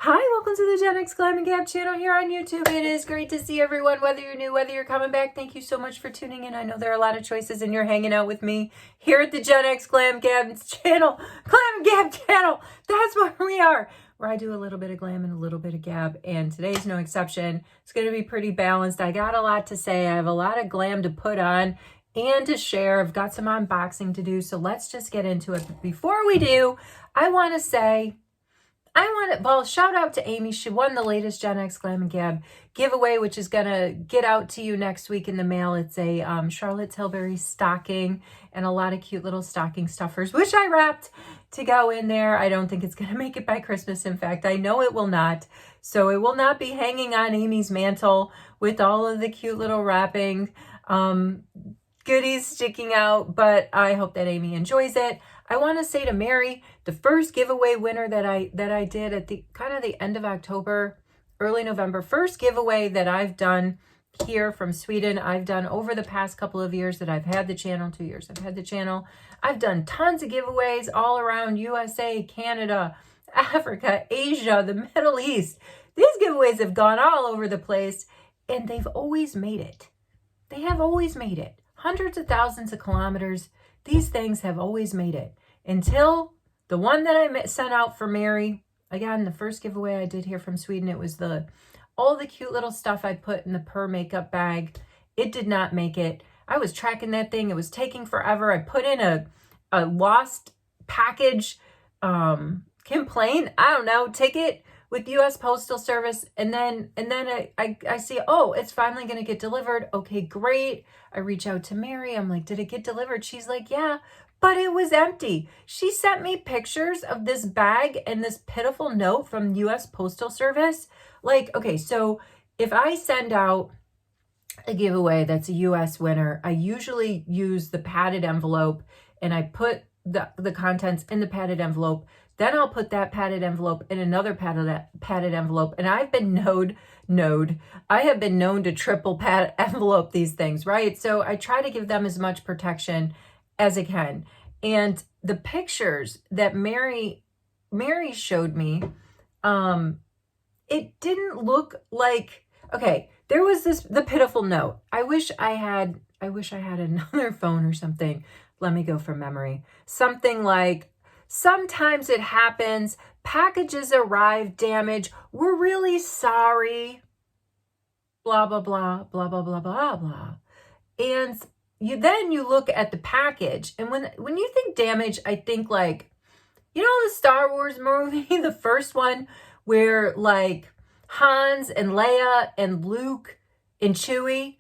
Hi, welcome to the Gen X Glam and Gab channel here on YouTube. It is great to see everyone, whether you're new, whether you're coming back. Thank you so much for tuning in. I know there are a lot of choices and you're hanging out with me here at the Gen X Glam Gab channel. Glam and Gab channel. That's where we are, where I do a little bit of glam and a little bit of gab. And today's no exception. It's going to be pretty balanced. I got a lot to say. I have a lot of glam to put on and to share. I've got some unboxing to do. So let's just get into it. But before we do, I want to say, shout out to Amy. She won the latest Gen X Glam and Gab giveaway, which is going to get out to you next week in the mail. It's a Charlotte Tilbury stocking and a lot of cute little stocking stuffers, which I wrapped to go in there. I don't think it's going to make it by Christmas. In fact, I know it will not. So it will not be hanging on Amy's mantle with all of the cute little wrapping goodies sticking out, but I hope that Amy enjoys it. I want to say to Mary, the first giveaway winner that I did at the kind of the end of October, early November, first giveaway that I've done here from Sweden. I've done over the past couple of years that I've had the channel, 2 years I've had the channel. I've done tons of giveaways all around USA, Canada, Africa, Asia, the Middle East. These giveaways have gone all over the place and they've always made it. They have always made it. Hundreds of thousands of kilometers. These things have always made it until the one that I sent out for Mary. Again, the first giveaway I did here from Sweden, it was all the cute little stuff I put in the Per makeup bag. It did not make it. I was tracking that thing. It was taking forever. I put in a lost package complaint, I don't know, ticket with US Postal Service. And then I see, oh, it's finally going to get delivered. Okay, great. I reach out to Mary. I'm like, did it get delivered? She's like, yeah, but it was empty. She sent me pictures of this bag and this pitiful note from US Postal Service. Like, okay, so if I send out a giveaway that's a US winner, I usually use the padded envelope and I put the contents in the padded envelope. Then I'll put that padded envelope in another padded envelope. And I've been I have been known to triple pad envelope these things, right? So I try to give them as much protection as I can. And the pictures that Mary showed me, it didn't look like, okay, there was the pitiful note. I wish I had another phone or something. Let me go from memory. Something like, sometimes it happens. Packages arrive damaged. We're really sorry. Blah, blah, blah, blah, blah, blah, blah, blah. And then you look at the package. And when you think damage, I think like, you know, the Star Wars movie, the first one where like Hans and Leia and Luke and Chewie,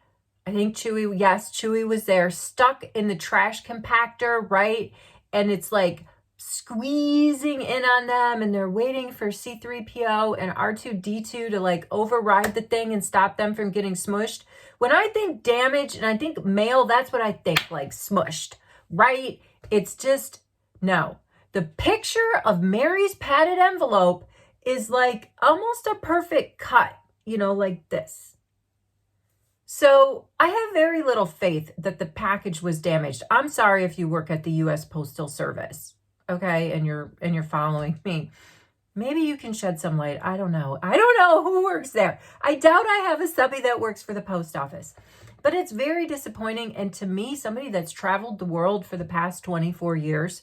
I think Chewie was there, stuck in the trash compactor, right? And it's like squeezing in on them and they're waiting for C-3PO and R2-D2 to like override the thing and stop them from getting smushed. When I think damage and I think mail, that's what I think, like smushed, right? It's just, no. The picture of Mary's padded envelope is like almost a perfect cut, you know, like this. So I have very little faith that the package was damaged. I'm sorry if you work at the US Postal Service, okay, and you're following me. Maybe you can shed some light. I don't know. I don't know who works there. I doubt I have a subby that works for the post office. But it's very disappointing. And to me, somebody that's traveled the world for the past 24 years,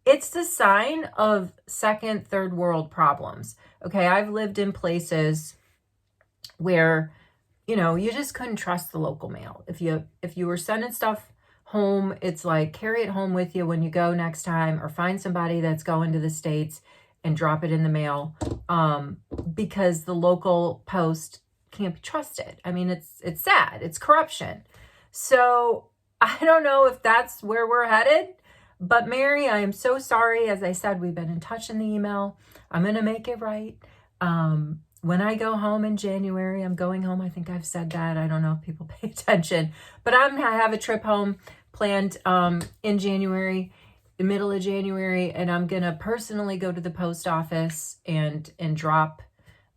it's the sign of second, third world problems. Okay, I've lived in places where, you know, you just couldn't trust the local mail. If you were sending stuff home, it's like carry it home with you when you go next time, or find somebody that's going to the States and drop it in the mail, because the local post can't be trusted. I mean, it's sad. It's corruption. So I don't know if that's where we're headed. But Mary, I am so sorry. As I said, we've been in touch in the email. I'm going to make it right. When I go home in January, I'm going home. I think I've said that. I don't know if people pay attention. But I'm going to have a trip home planned in January, the middle of January. And I'm going to personally go to the post office and drop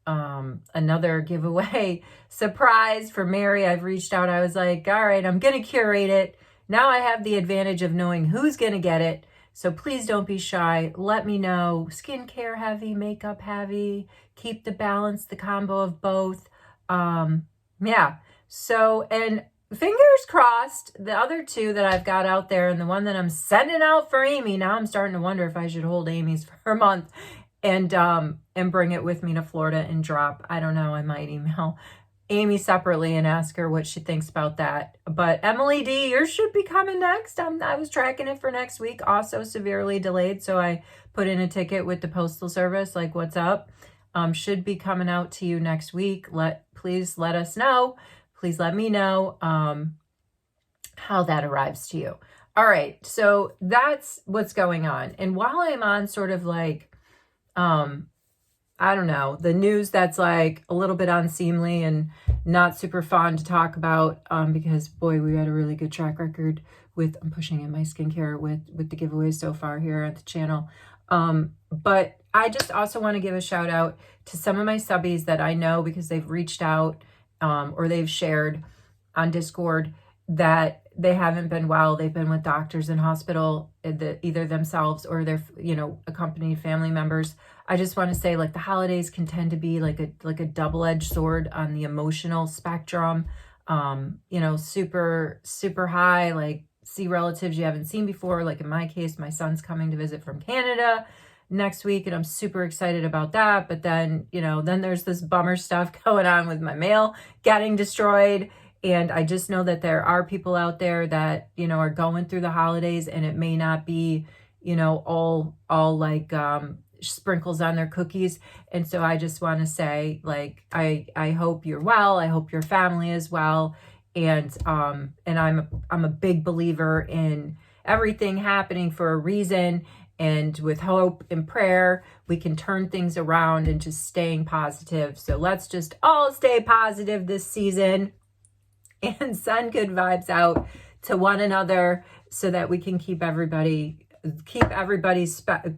another giveaway surprise for Mary. I've reached out. I was like, all right, I'm going to curate it. Now I have the advantage of knowing who's going to get it. So please don't be shy. Let me know. Skincare heavy, makeup heavy, keep the balance, the combo of both. Yeah. So, and fingers crossed, the other two that I've got out there and the one that I'm sending out for Amy, now I'm starting to wonder if I should hold Amy's for a month and bring it with me to Florida and drop. I don't know. I might email Amy separately and ask her what she thinks about that. But Emily D, yours should be coming next. I was tracking it for next week, also severely delayed. So I put in a ticket with the postal service, like, what's up? Should be coming out to you next week. Please let us know. Please let me know how that arrives to you. All right. So that's what's going on. And while I'm on sort of like, I don't know, the news that's like a little bit unseemly and not super fun to talk about, because boy, we had a really good track record with, I'm pushing in my skincare with the giveaways so far here at the channel. But I just also want to give a shout out to some of my subbies that I know because they've reached out, or they've shared on Discord that they haven't been well. They've been with doctors in hospital, either themselves or their, accompanied family members. I just want to say, like, the holidays can tend to be like a double-edged sword on the emotional spectrum. Super, super high, like, see relatives you haven't seen before. Like in my case, my son's coming to visit from Canada next week, and I'm super excited about that. But then, then there's this bummer stuff going on with my mail getting destroyed. And I just know that there are people out there that, are going through the holidays, and it may not be, all like, sprinkles on their cookies. And so I just want to say, like, I hope you're well. I hope your family is well. And I'm a big believer in everything happening for a reason. And with hope and prayer, we can turn things around, and just staying positive. So let's just all stay positive this season and send good vibes out to one another so that we can keep everybody's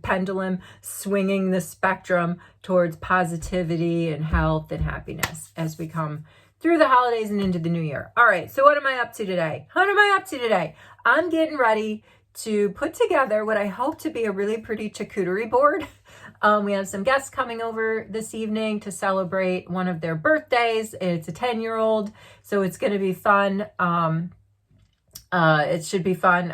pendulum swinging the spectrum towards positivity and health and happiness as we come through the holidays and into the new year. All right, so what am I up to today? I'm getting ready to put together what I hope to be a really pretty charcuterie board. We have some guests coming over this evening to celebrate one of their birthdays. It's a 10-year-old, so it's going to be fun. It should be fun.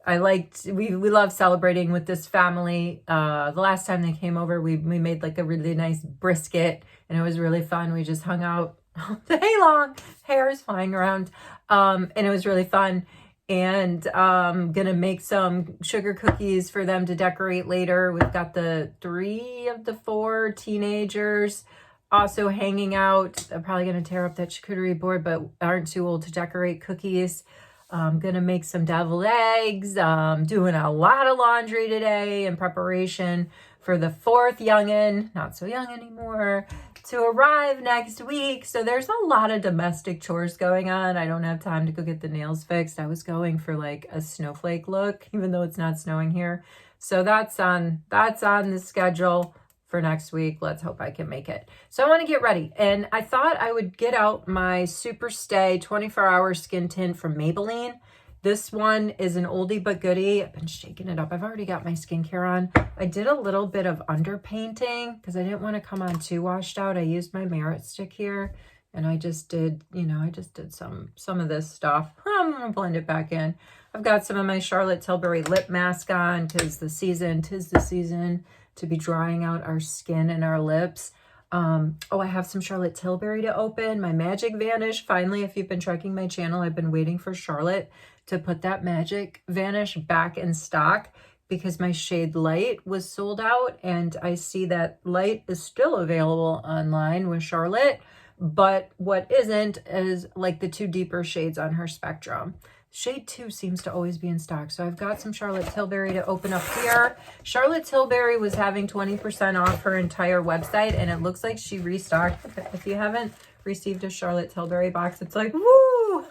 We love celebrating with this family. The last time they came over, we made like a really nice brisket, and it was really fun. We just hung out all day long, hair is flying around, and it was really fun. And gonna make some sugar cookies for them to decorate later. We've got the 3 of the 4 teenagers also hanging out. They're probably gonna tear up that charcuterie board, but aren't too old to decorate cookies. I'm gonna make some deviled eggs. Doing a lot of laundry today in preparation for the 4th youngin', not so young anymore, to arrive next week. So there's a lot of domestic chores going on. I don't have time to go get the nails fixed. I was going for like a snowflake look, even though it's not snowing here. So that's on the schedule for next week. Let's hope I can make it. So I want to get ready. And I thought I would get out my Super Stay 24-hour skin tint from Maybelline. This one is an oldie but goodie. I've been shaking it up. I've already got my skincare on. I did a little bit of underpainting because I didn't want to come on too washed out. I used my Merit stick here, and I just did, some of this stuff. I'm going to blend it back in. I've got some of my Charlotte Tilbury lip mask on because tis the season to be drying out our skin and our lips. I have some Charlotte Tilbury to open. My Magic Vanish. Finally, if you've been tracking my channel, I've been waiting for Charlotte to put that Magic Vanish back in stock because my shade Light was sold out, and I see that Light is still available online with Charlotte, but what isn't is like the 2 deeper shades on her spectrum. Shade 2 seems to always be in stock. So I've got some Charlotte Tilbury to open up here. Charlotte Tilbury was having 20% off her entire website, and it looks like she restocked. If you haven't received a Charlotte Tilbury box, it's like, woo!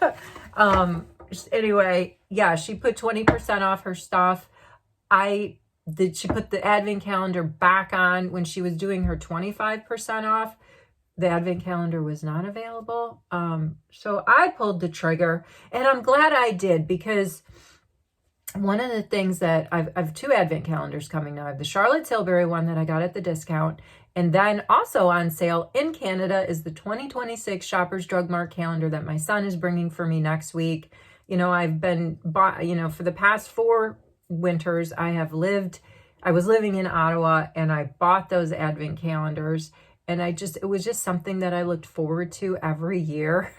Anyway, yeah, she put 20% off her stuff. She put the advent calendar back on when she was doing her 25% off. The advent calendar was not available. So I pulled the trigger, and I'm glad I did because one of the things that I've 2 advent calendars coming now. I have the Charlotte Tilbury one that I got at the discount. And then also on sale in Canada is the 2026 Shoppers Drug Mart calendar that my son is bringing for me next week. You know, I've been, for the past 4 winters, I was living in Ottawa, and I bought those advent calendars. And it was just something that I looked forward to every year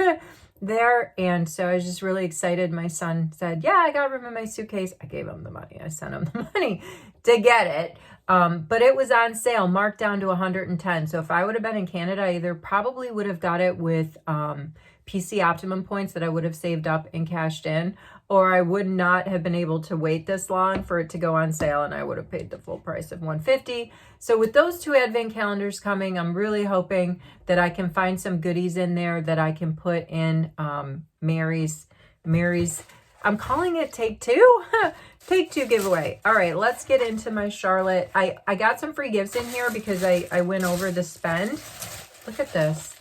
there. And so I was just really excited. My son said, yeah, I got room in my suitcase. I gave him the money. I sent him the money to get it. But it was on sale, marked down to 110. So if I would have been in Canada, I either probably would have got it with PC Optimum points that I would have saved up and cashed in, or I would not have been able to wait this long for it to go on sale, and I would have paid the full price of $150. So with those 2 advent calendars coming, I'm really hoping that I can find some goodies in there that I can put in Mary's, I'm calling it Take 2. Take 2 giveaway. All right, let's get into my Charlotte. I got some free gifts in here because I went over the spend. Look at this.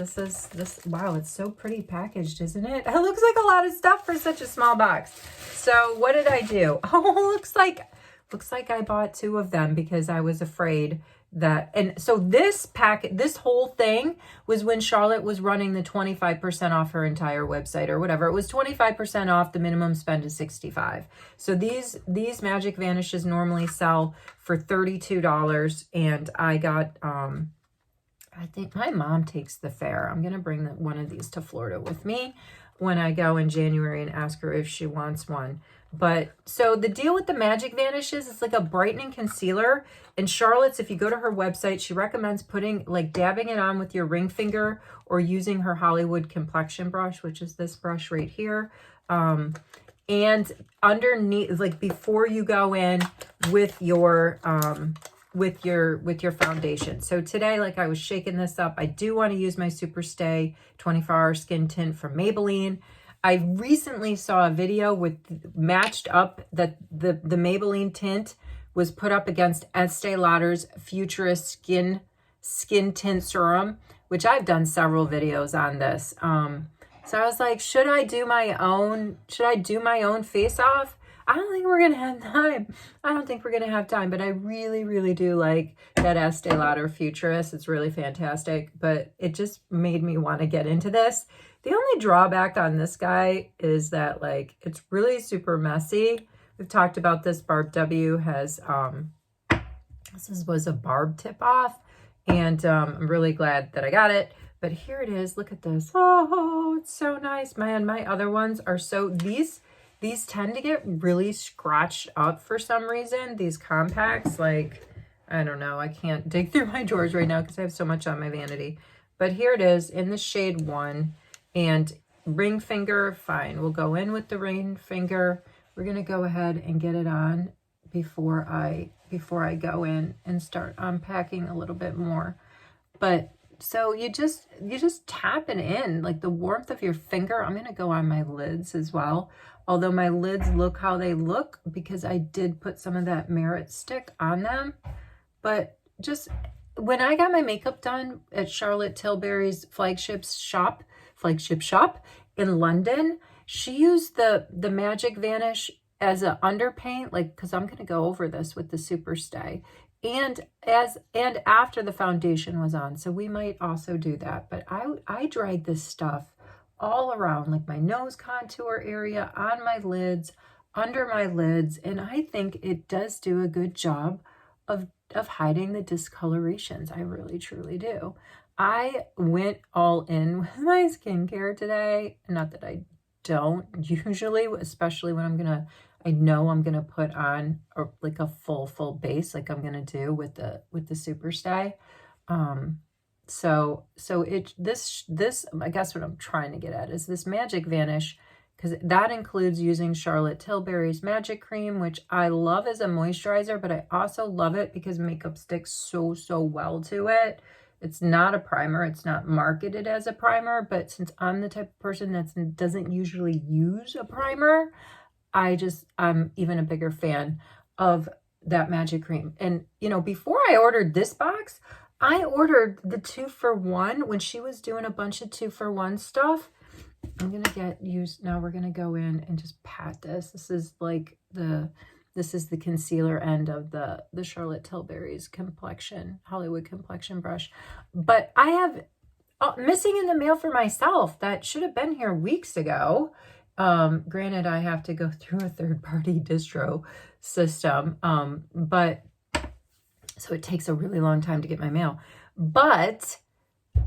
Wow, it's so pretty packaged, isn't it? It looks like a lot of stuff for such a small box. So what did I do? Oh, looks like I bought 2 of them because I was afraid that, and so this whole thing was when Charlotte was running the 25% off her entire website or whatever. It was 25% off. The minimum spend is $65. So these Magic Vanishes normally sell for $32, and I got, I think my mom takes the fair. I'm going to bring one of these to Florida with me when I go in January and ask her if she wants one. But so the deal with the Magic Vanishes, it's like a brightening concealer. And Charlotte's, if you go to her website, she recommends dabbing it on with your ring finger or using her Hollywood complexion brush, which is this brush right here. And underneath, like before you go in with your foundation. So today, like I was shaking this up, I do want to use my Super Stay 24-hour skin tint from Maybelline. I recently saw a video with matched up that the Maybelline tint was put up against Estee Lauder's Futurist Skin Tint Serum, which I've done several videos on this. So I was like, should I do my own face off? I don't think we're going to have time. But I really, really do like that Estee Lauder Futurist. It's really fantastic. But it just made me want to get into this. The only drawback on this guy is that, like, it's really super messy. We've talked about this. Barb W has, was a barb tip off. And I'm really glad that I got it. But here it is. Look at this. Oh, it's so nice. Man, my other ones are so, these tend to get really scratched up for some reason. These compacts, like, I don't know. I can't dig through my drawers right now because I have so much on my vanity. But here it is in the shade 1. And ring finger, fine. We'll go in with the ring finger. We're going to go ahead and get it on before I go in and start unpacking a little bit more. But so you just tap it in, like the warmth of your finger. I'm going to go on my lids as well. Although my lids look how they look because I did put some of that Merit stick on them. But just when I got my makeup done at Charlotte Tilbury's flagship shop in London, she used the Magic Vanish as an underpaint, like, because I'm going to go over this with the Super Stay. And after the foundation was on. So we might also do that. But I dried this stuff all around, like my nose contour area, on my lids, under my lids, and I think it does do a good job of hiding the discolorations. I really truly do. I went all in with my skincare today. Not that I don't usually, especially when I know I'm gonna put on like a full base, like I'm gonna do with the Super Stay. So this I guess what I'm trying to get at is this Magic Vanish, because that includes using Charlotte Tilbury's Magic Cream, which I love as a moisturizer, but I also love it because makeup sticks so well to it. It's not a primer. It's not marketed as a primer, but since I'm the type of person that doesn't usually use a primer, I'm even a bigger fan of that Magic Cream. And, before I ordered this box, I ordered the 2-for-1 when she was doing a bunch of 2-for-1 stuff. I'm going to get used. Now we're going to go in and just pat this. This is like this is the concealer end of the Charlotte Tilbury's complexion, Hollywood complexion brush. But I have missing in the mail for myself that should have been here weeks ago. Granted, I have to go through a third-party distro system, but so it takes a really long time to get my mail. But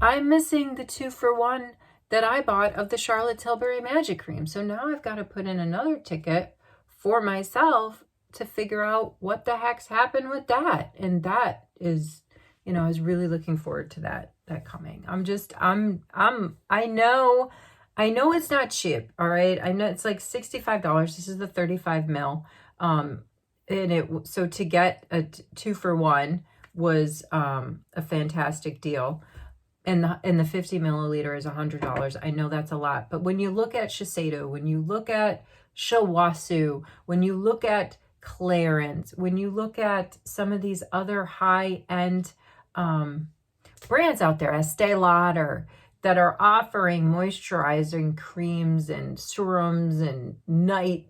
I'm missing the 2-for-1 that I bought of the Charlotte Tilbury Magic Cream. So now I've got to put in another ticket for myself to figure out what the heck's happened with that. And that is, you know, I was really looking forward to that coming. I know it's not cheap. All right. I know it's like $65. This is the 35 ml. So to get a 2-for-1 was a fantastic deal. And the 50 milliliter is $100. I know that's a lot. But when you look at Shiseido, when you look at Shawasu, when you look at Clarins, when you look at some of these other high-end brands out there, Estee Lauder, that are offering moisturizing creams and serums and night,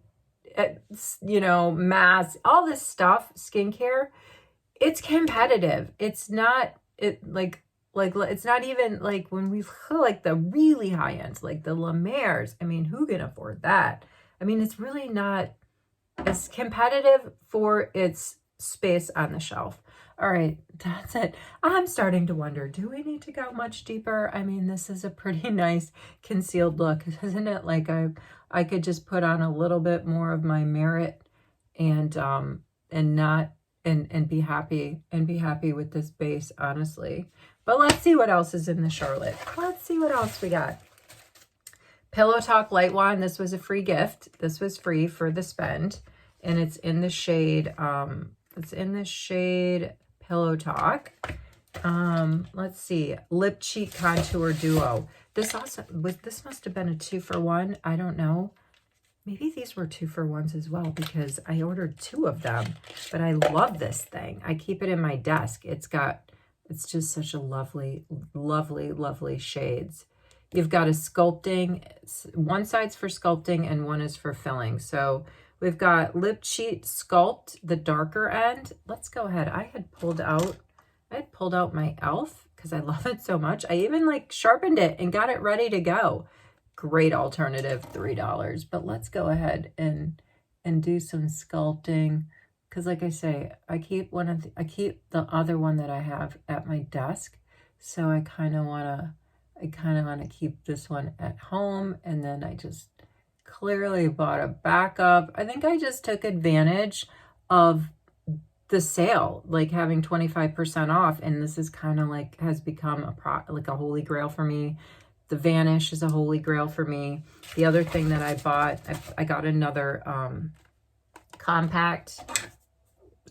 you know, masks, all this stuff, skincare, it's competitive. It's not, it's not even like when we feel like the really high ends, like the La Mer's. I mean, who can afford that? I mean, it's really not as competitive for its space on the shelf. All right, that's it. I'm starting to wonder, do we need to go much deeper? I mean, this is a pretty nice concealed look, isn't it? Like I could just put on a little bit more of my Merit and be happy with this base, honestly. But let's see what else is in the Charlotte. Let's see what else we got. Pillow Talk Light Wand. This was a free gift. This was free for the spend. And it's in the shade, Pillow Talk. Let's see. Lip Cheek Contour Duo. This must have been a 2-for-1. I don't know. Maybe these were 2-for-1s as well because I ordered 2 of them. But I love this thing. I keep it in my desk. It's just such a lovely, lovely, lovely shades. You've got a sculpting, one side's for sculpting and one is for filling. So we've got Lip Cheat Sculpt, the darker end. Let's go ahead. I had pulled out my e.l.f. because I love it so much. I even like sharpened it and got it ready to go. Great alternative, $3. But let's go ahead and do some sculpting. Because like I say, I keep the other one that I have at my desk. So I kind of want to keep this one at home. And then I just clearly bought a backup. I think I just took advantage of the sale, like having 25% off. And this is kind of like, has become a holy grail for me. The Vanish is a holy grail for me. The other thing that I bought, I got another compact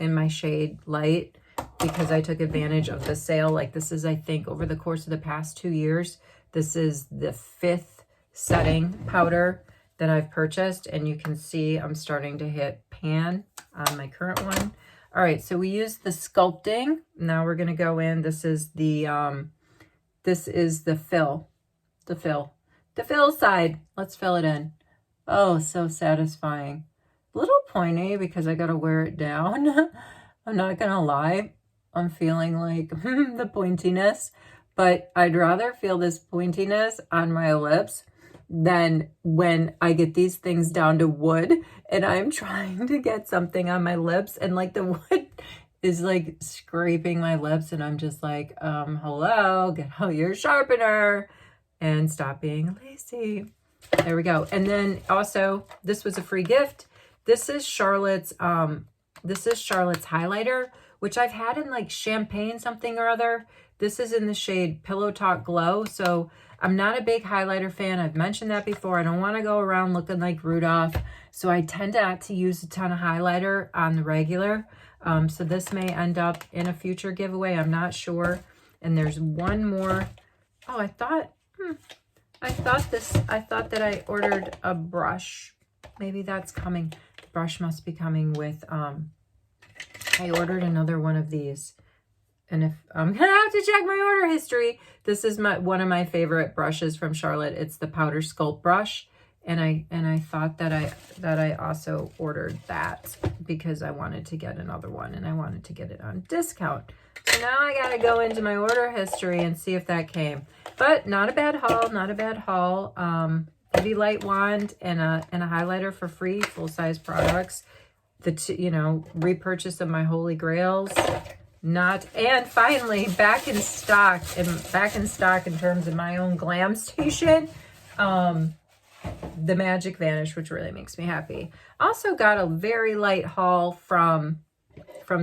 in my shade Light because I took advantage of the sale. Like this is, I think, over the course of the past 2 years, this is the 5th setting powder that I've purchased. And you can see I'm starting to hit pan on my current one. All right, so we use the sculpting. Now we're going to go in. This is the fill. The fill side. Let's fill it in. Oh, so satisfying. A little pointy because I got to wear it down. I'm not going to lie. I'm feeling like the pointiness, but I'd rather feel this pointiness on my lips than when I get these things down to wood and I'm trying to get something on my lips and like the wood is like scraping my lips and I'm just like, hello, get out your sharpener and stop being lazy. There we go. And then also, this was a free gift. This is Charlotte's highlighter, which I've had in like champagne something or other. This is in the shade Pillow Talk Glow. So I'm not a big highlighter fan. I've mentioned that before. I don't want to go around looking like Rudolph. So I tend not to use a ton of highlighter on the regular. So this may end up in a future giveaway. I'm not sure. And there's one more. Oh, I thought that I ordered a brush. Maybe that's coming. The brush must be coming with, I ordered another one of these. And if I'm gonna have to check my order history, this is one of my favorite brushes from Charlotte. It's the Powder Sculpt brush. And I thought that I also ordered that because I wanted to get another one and I wanted to get it on discount. So now I gotta go into my order history and see if that came. But not a bad haul, not a bad haul. Heavy light wand and a highlighter for free, full-size products. Repurchase of my Holy Grails. And finally back in stock in terms of my own glam station. The Magic Vanish, which really makes me happy. Also got a very light haul from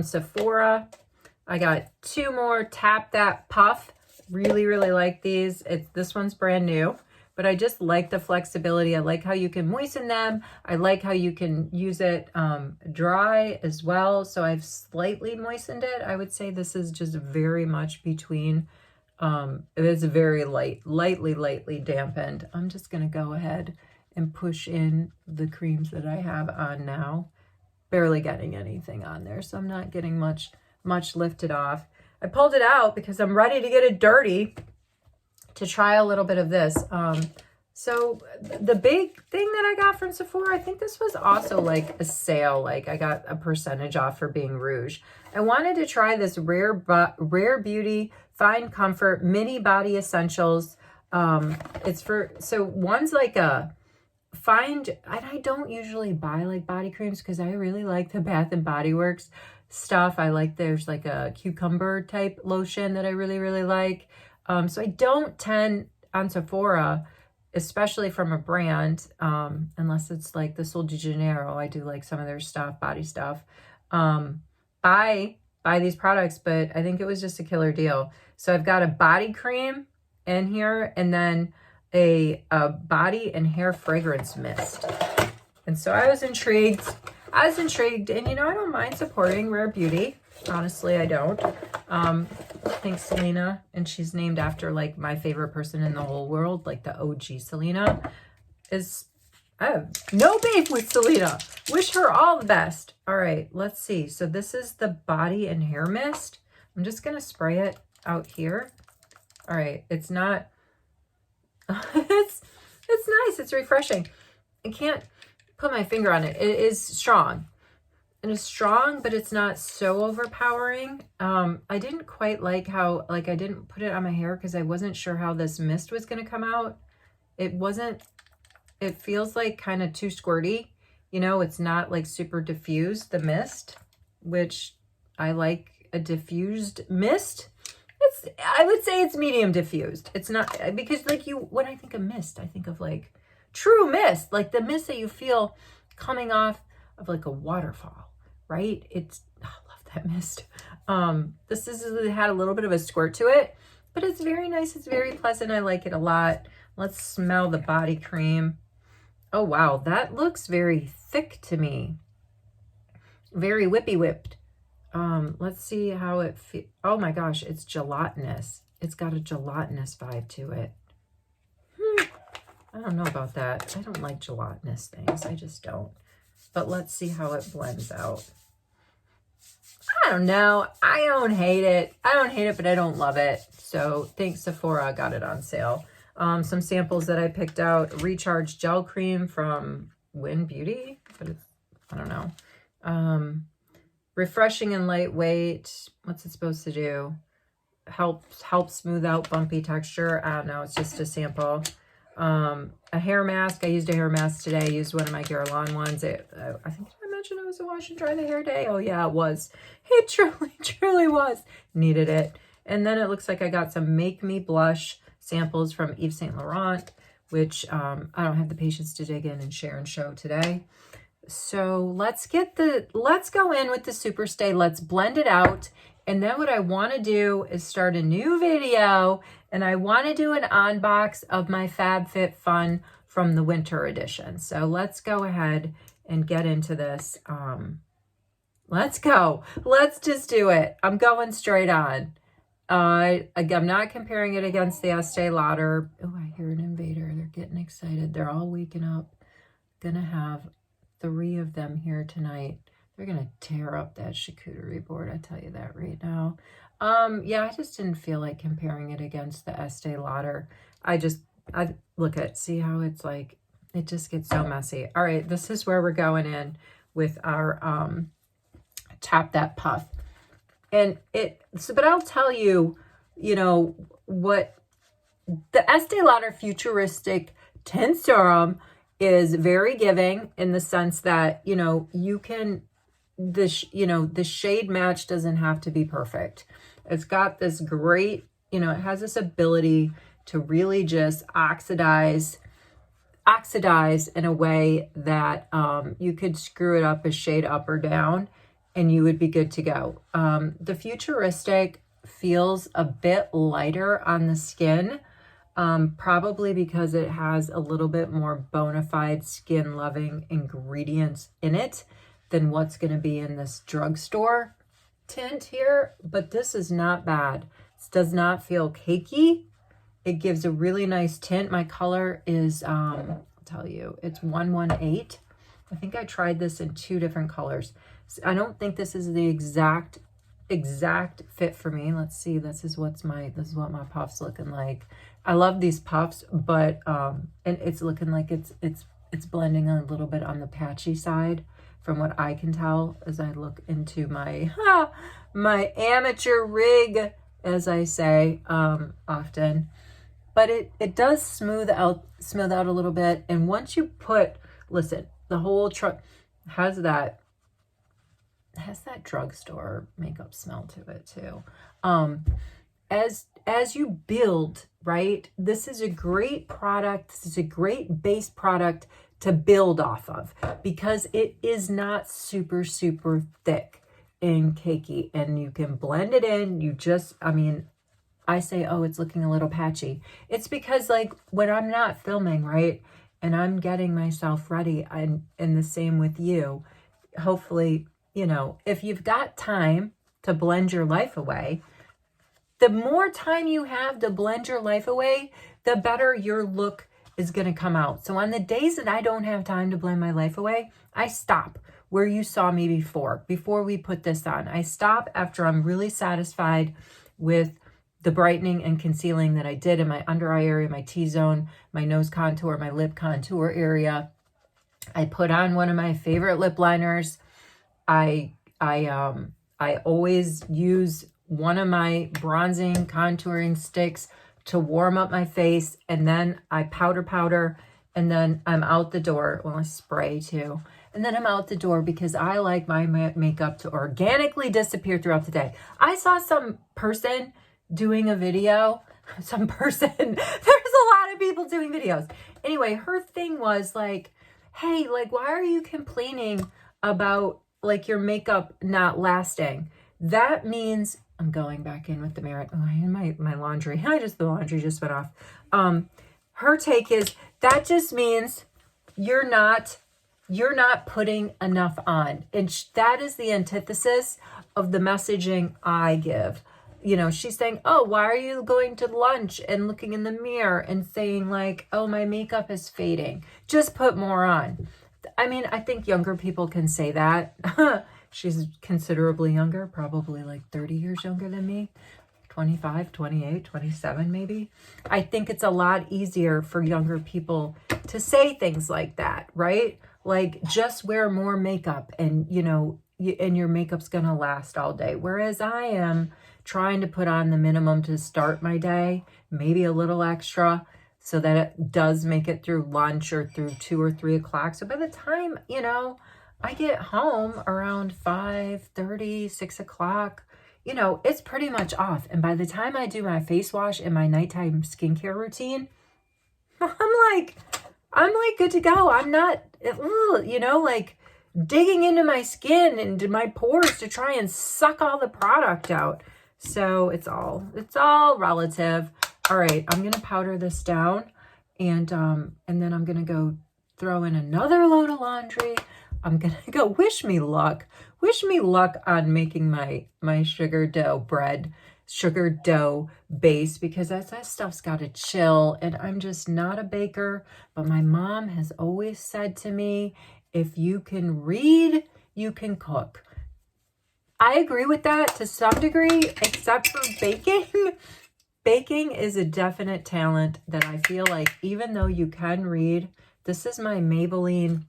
Sephora. I got 2 more Tap That Puff. Really, really like these. This one's brand new, but I just like the flexibility. I like how you can moisten them. I like how you can use it dry as well. So I've slightly moistened it. I would say this is just very much between. It is very lightly dampened. I'm just going to go ahead and push in the creams that I have on now. Barely getting anything on there, so I'm not getting much lifted off. I pulled it out because I'm ready to get it dirty to try a little bit of this. So the big thing that I got from Sephora, I think this was also like a sale. Like I got a percentage off for being rouge. I wanted to try this Rare Beauty Fine Comfort Mini Body Essentials. So one's like a and I don't usually buy like body creams because I really like the Bath and Body Works stuff. There's like a cucumber type lotion that I really, really like. So I don't tend on Sephora, especially from a brand, unless it's like the Sol de Janeiro. I do like some of their stuff, body stuff. Buy these products, but I think it was just a killer deal. So I've got a body cream in here and then a body and hair fragrance mist. And so I was intrigued. And I don't mind supporting Rare Beauty. Honestly, I don't. Thanks, Selena. And she's named after like my favorite person in the whole world, like the OG Selena. I have no beef with Selena. Wish her all the best. All right, let's see. So this is the body and hair mist. I'm just going to spray it out here. All right, it's not, it's nice. It's refreshing. I can't put my finger on it. It is strong. It is strong, but it's not so overpowering. I didn't quite like how, I didn't put it on my hair because I wasn't sure how this mist was going to come out. It feels like kind of too squirty. It's not like super diffused, the mist, which I like a diffused mist. I would say it's medium diffused. It's not, because when I think of mist, I think of like true mist, like the mist that you feel coming off of like a waterfall, right? I love that mist. It had a little bit of a squirt to it, but it's very nice. It's very pleasant. I like it a lot. Let's smell the body cream. Oh, wow. That looks very thick to me. Very whipped. Let's see how it feels. Oh my gosh, it's gelatinous. It's got a gelatinous vibe to it. I don't know about that. I don't like gelatinous things. I just don't. But let's see how it blends out. I don't know. I don't hate it. But I don't love it. So thanks, Sephora. I got it on sale. Some samples that I picked out. Recharge Gel Cream from Win Beauty. But I don't know. Refreshing and lightweight. What's it supposed to do? Help smooth out bumpy texture. I don't know. It's just a sample. A hair mask. I used a hair mask today. I used one of my GRWM ones. I think I mentioned it was a wash and dry the hair day. Oh yeah, it was. It truly was. Needed it. And then it looks like I got some Make Me Blush samples from Yves Saint Laurent, which I don't have the patience to dig in and share and show today. So let's go in with the Super Stay. Let's blend it out. And then what I want to do is start a new video, and I want to do an unbox of my FabFitFun from the winter edition. So let's go ahead and get into this. Let's go. Let's just do it. I'm going straight on. I'm not comparing it against the Estee Lauder. Oh, I hear an invader. They're getting excited. They're all waking up. Gonna have 3 of them here tonight. They're going to tear up that charcuterie board. I tell you that right now. Yeah, I just didn't feel like comparing it against the Estee Lauder. I look at, see how it's like, it just gets so messy. All right, this is where we're going in with our Tap That Puff. And but I'll tell you, you know, what the Estee Lauder Futuristic Tint Serum is very giving in the sense that, you know, you can, the shade match doesn't have to be perfect. It's got this great, you know, it has this ability to really just oxidize in a way that you could screw it up a shade up or down and you would be good to go. The Futuristic feels a bit lighter on the skin, probably because it has a little bit more bona fide skin loving ingredients in it than what's going to be in this drugstore tint here. But this is not bad. This does not feel cakey. It gives a really nice tint. My color is, I'll tell you, it's 118. I think I tried this in 2 different colors. I don't think this is the exact fit for me. Let's see. This is what my puff's looking like. I love these puffs, but and it's looking like it's blending a little bit on the patchy side from what I can tell as I look into my my amateur rig, as I say often. But it does smooth out a little bit. And once you put, listen, the whole truck has that drugstore makeup smell to it too. As you build, right, this is a great product. This is a great base product to build off of because it is not super, super thick and cakey, and you can blend it in. I say, oh, it's looking a little patchy. It's because, like, when I'm not filming, right, and I'm getting myself ready, and the same with you, hopefully, you know, if you've got time to blend your life away, the more time you have to blend your life away, the better your look is going to come out. So on the days that I don't have time to blend my life away, I stop where you saw me before we put this on. I stop after I'm really satisfied with the brightening and concealing that I did in my under eye area, my T-zone, my nose contour, my lip contour area. I put on one of my favorite lip liners. I always use one of my bronzing contouring sticks to warm up my face, and then I powder, and then I'm out the door. Well, I spray too. And then I'm out the door because I like my makeup to organically disappear throughout the day. I saw some person doing a video. There's a lot of people doing videos. Anyway, her thing was like, hey, like, why are you complaining about like your makeup not lasting? That means, I'm going back in with the mirror. Oh, and my laundry. The laundry just went off. Her take is that just means you're not putting enough on. And that is the antithesis of the messaging I give. You know, she's saying, oh, why are you going to lunch and looking in the mirror and saying like, oh, my makeup is fading. Just put more on. I mean, I think younger people can say that. She's considerably younger, probably like 30 years younger than me, 25, 28, 27 maybe. I think it's a lot easier for younger people to say things like that, right? Like, just wear more makeup and, you know, and your makeup's going to last all day. Whereas I am trying to put on the minimum to start my day, maybe a little extra, so that it does make it through lunch or through 2 or 3 o'clock. So by the time, you know, I get home around 5:30, 6 o'clock, you know, it's pretty much off. And by the time I do my face wash and my nighttime skincare routine, I'm like good to go. I'm not, you know, like digging into my skin and into my pores to try and suck all the product out. So it's all relative. All right, I'm going to powder this down, and then I'm going to go throw in another load of laundry. I'm going to go wish me luck on making my sugar dough base, because that stuff's got to chill, and I'm just not a baker. But my mom has always said to me, if you can read, you can cook. I agree with that to some degree, except for baking. Baking is a definite talent that I feel like, even though you can read, this is my Maybelline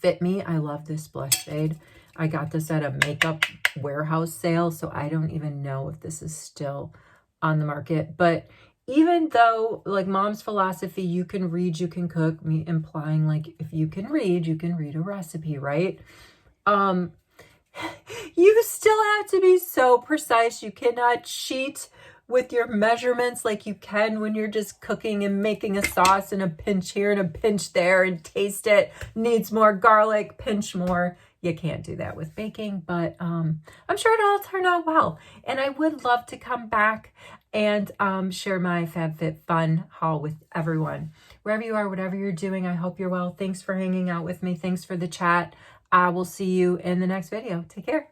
Fit Me. I love this blush shade. I got this at a makeup warehouse sale, so I don't even know if this is still on the market. But even though, like, mom's philosophy, you can read, you can cook, me implying like if you can read a recipe, right? You still have to be so precise. You cannot cheat with your measurements like you can when you're just cooking and making a sauce, and a pinch here and a pinch there, and taste it. Needs more garlic, pinch more. You can't do that with baking, but I'm sure it'll all turn out well. And I would love to come back and share my FabFitFun haul with everyone. Wherever you are, whatever you're doing, I hope you're well. Thanks for hanging out with me. Thanks for the chat. I will see you in the next video. Take care.